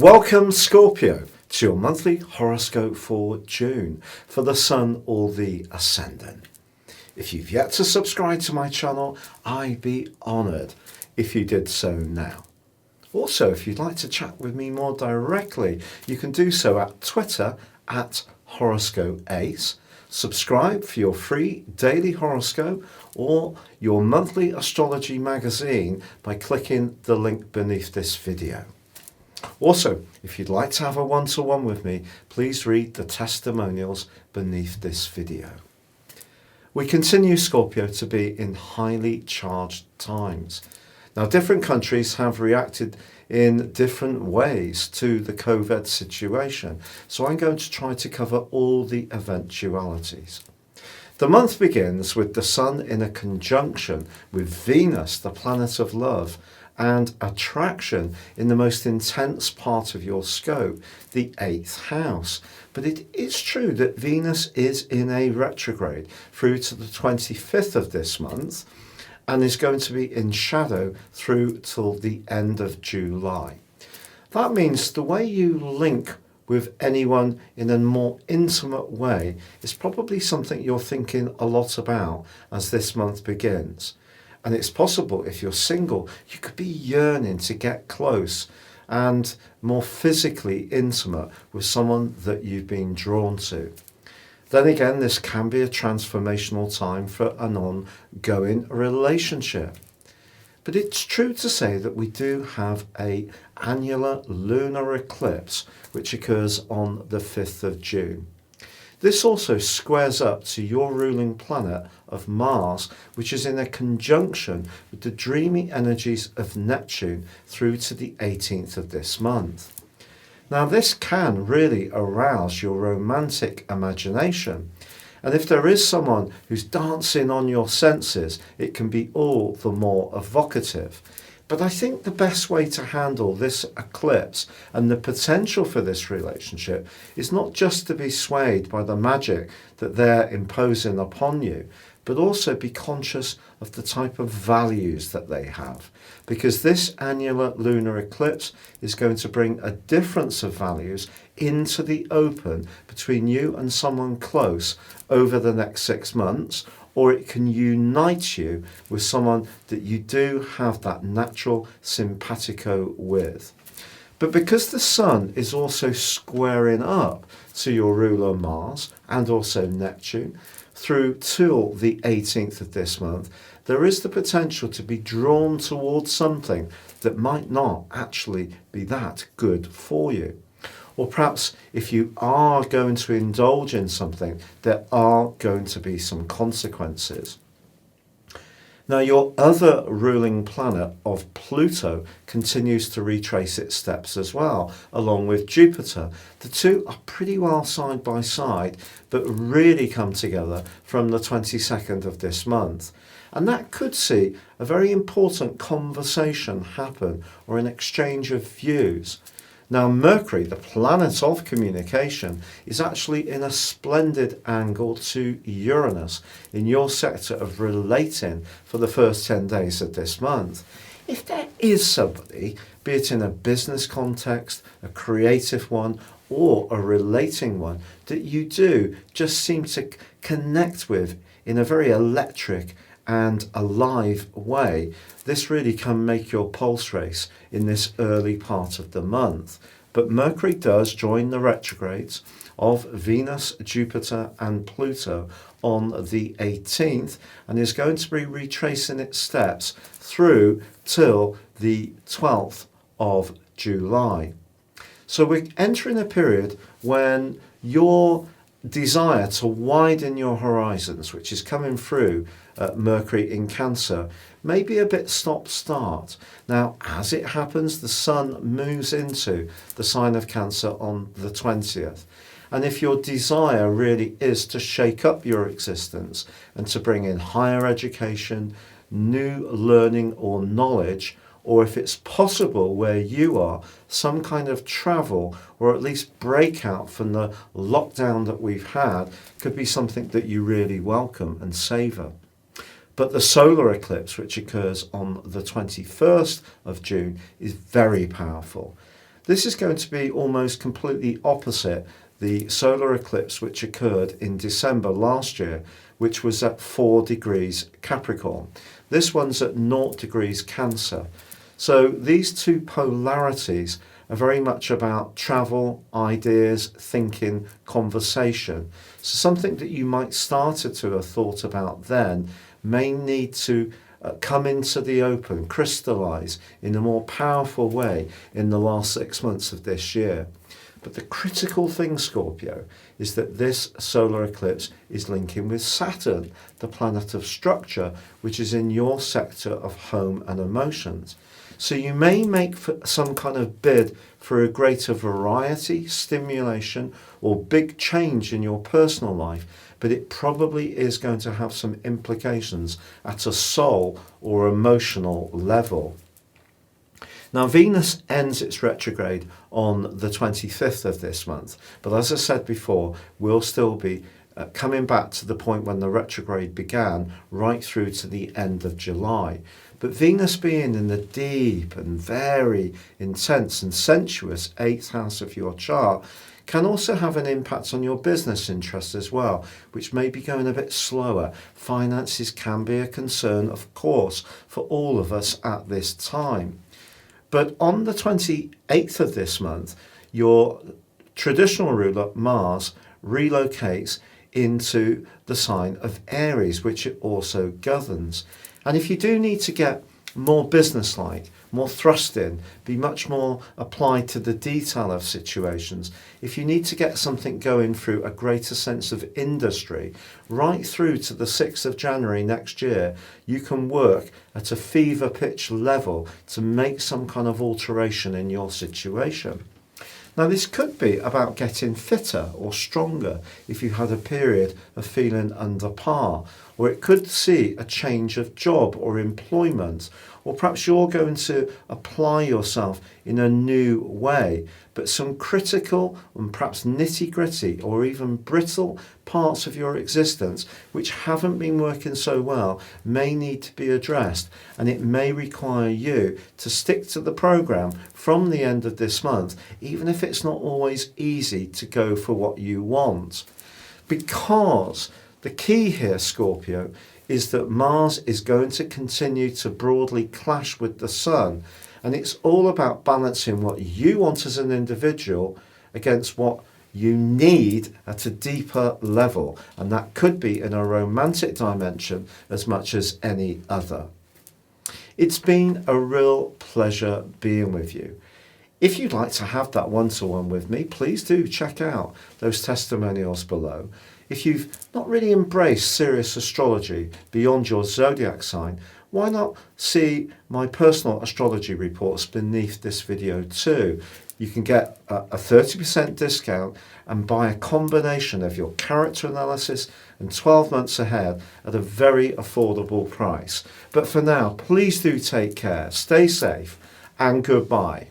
Welcome, Scorpio, to your monthly horoscope for June for the Sun or the Ascendant. If you've yet to subscribe to my channel, I'd be honoured if you did so now. Also, if you'd like to chat with me more directly, you can do so at Twitter at HoroscopeAce. Subscribe for your free daily horoscope or your monthly astrology magazine by clicking the link beneath this video. Also, if you'd like to have a one-to-one with me, please read the testimonials beneath this video. We continue, Scorpio, to be in highly charged times. Now, different countries have reacted in different ways to the COVID situation, so I'm going to try to cover all the eventualities. The month begins with the Sun in a conjunction with Venus, the planet of love, and attraction in the most intense part of your scope, the 8th house. But it is true that Venus is in a retrograde through to the 25th of this month and is going to be in shadow through till the end of July. That means the way you link with anyone in a more intimate way is probably something you're thinking a lot about as this month begins. And it's possible, if you're single, you could be yearning to get close and more physically intimate with someone that you've been drawn to. Then again, this can be a transformational time for an ongoing relationship. But it's true to say that we do have an annular lunar eclipse which occurs on the 5th of June. This also squares up to your ruling planet of Mars, which is in a conjunction with the dreamy energies of Neptune through to the 18th of this month. Now, this can really arouse your romantic imagination. And if there is someone who's dancing on your senses, it can be all the more evocative. But I think the best way to handle this eclipse and the potential for this relationship is not just to be swayed by the magic that they're imposing upon you, but also be conscious of the type of values that they have. Because this annular lunar eclipse is going to bring a difference of values into the open between you and someone close over the next 6 months, or it can unite you with someone that you do have that natural simpatico with. But because the Sun is also squaring up to your ruler Mars and also Neptune through till the 18th of this month, there is the potential to be drawn towards something that might not actually be that good for you. Or perhaps if you are going to indulge in something, there are going to be some consequences. Now, your other ruling planet of Pluto continues to retrace its steps as well, along with Jupiter. The two are pretty well side by side, but really come together from the 22nd of this month. And that could see a very important conversation happen or an exchange of views. Now, Mercury, the planet of communication, is actually in a splendid angle to Uranus in your sector of relating for the first 10 days of this month. If there is somebody, be it in a business context, a creative one, or a relating one, that you do just seem to connect with in a very electric and alive way, this really can make your pulse race in this early part of the month. But Mercury does join the retrogrades of Venus, Jupiter and Pluto on the 18th and is going to be retracing its steps through till the 12th of July. So we're entering a period when your desire to widen your horizons, which is coming through Mercury in Cancer, may be a bit stop-start. Now, as it happens, the Sun moves into the sign of Cancer on the 20th. And if your desire really is to shake up your existence and to bring in higher education, new learning or knowledge, or if it's possible where you are, some kind of travel or at least breakout from the lockdown that we've had, could be something that you really welcome and savour. But the solar eclipse, which occurs on the 21st of June, is very powerful. This is going to be almost completely opposite the solar eclipse which occurred in December last year, which was at 4 degrees Capricorn. This one's at 0 degrees Cancer. So these two polarities are very much about travel, ideas, thinking, conversation. So something that you might started to have thought about then may need to come into the open, crystallize in a more powerful way in the last 6 months of this year. But the critical thing, Scorpio, is that this solar eclipse is linking with Saturn, the planet of structure, which is in your sector of home and emotions. So you may make some kind of bid for a greater variety, stimulation, or big change in your personal life, but it probably is going to have some implications at a soul or emotional level. Now, Venus ends its retrograde on the 25th of this month, but as I said before, we'll still be coming back to the point when the retrograde began, right through to the end of July. But Venus being in the deep and very intense and sensuous 8th house of your chart can also have an impact on your business interests as well, which may be going a bit slower. Finances can be a concern, of course, for all of us at this time. But on the 28th of this month, your traditional ruler, Mars, relocates into the sign of Aries, which it also governs. And if you do need to get more businesslike, more thrust in, be much more applied to the detail of situations, if you need to get something going through a greater sense of industry, right through to the 6th of January next year, you can work at a fever pitch level to make some kind of alteration in your situation. Now, this could be about getting fitter or stronger if you had a period of feeling under par, or it could see a change of job or employment, or perhaps you're going to apply yourself in a new way, but some critical and perhaps nitty-gritty or even brittle parts of your existence which haven't been working so well may need to be addressed, and it may require you to stick to the program from the end of this month, even if it's not always easy to go for what you want. Because the key here, Scorpio, is that Mars is going to continue to broadly clash with the Sun, and it's all about balancing what you want as an individual against what you need at a deeper level, and that could be in a romantic dimension as much as any other. It's been a real pleasure being with you. If you'd like to have that one-to-one with me, please do check out those testimonials below. If you've not really embraced serious astrology beyond your zodiac sign, why not see my personal astrology reports beneath this video too? You can get a 30% discount and buy a combination of your character analysis and 12 months ahead at a very affordable price. But for now, please do take care, stay safe, and goodbye.